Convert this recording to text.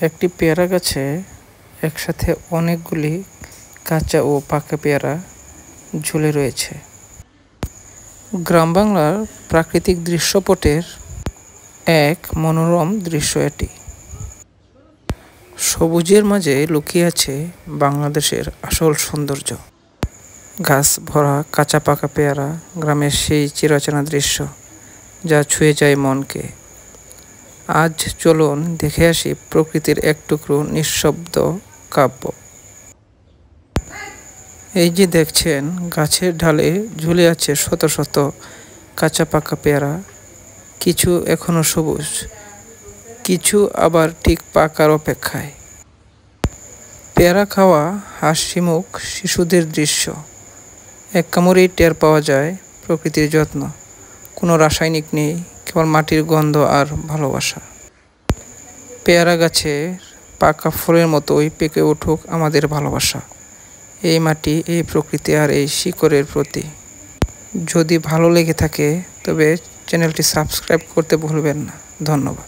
একটি পেয়ারা গাছে একসাথে অনেকগুলি কাঁচা ও পাকা পেয়ারা ঝুলে রয়েছে। গ্রাম বাংলার প্রাকৃতিক দৃশ্যপটের এক মনোরম দৃশ্য এটি। সবুজের মাঝে লুকিয়ে আছে বাংলাদেশের আসল সৌন্দর্য। গাছ ভরা কাঁচা পাকা পেয়ারা, গ্রামের সেই চিরচেনা দৃশ্য যা ছুঁয়ে যায় মনকে। আজ চলুন দেখে আসি প্রকৃতির এক টুকরো নিঃশব্দ কাব্য। এই যে দেখছেন, গাছের ঢালে ঝুলে আছে শত শত কাঁচা পাকা পেয়ারা। কিছু এখনো সবুজ, কিছু আবার ঠিক পাকার অপেক্ষায়। পেয়ারা খাওয়া হাসিমুখ শিশুদের দৃশ্য। এক কামড়েই টের পাওয়া যায় প্রকৃতির যত্ন। কোনো রাসায়নিক নেই, কেবল মাটির গন্ধ আর ভালোবাসা। পেয়ারা গাছের পাকা ফলের মতোই পেকে উঠুক আমাদের ভালোবাসা এই মাটি, এই প্রকৃতি আর এই শিকড়ের প্রতি। যদি ভালো লেগে থাকে তবে চ্যানেলটি সাবস্ক্রাইব করতে ভুলবেন না। ধন্যবাদ।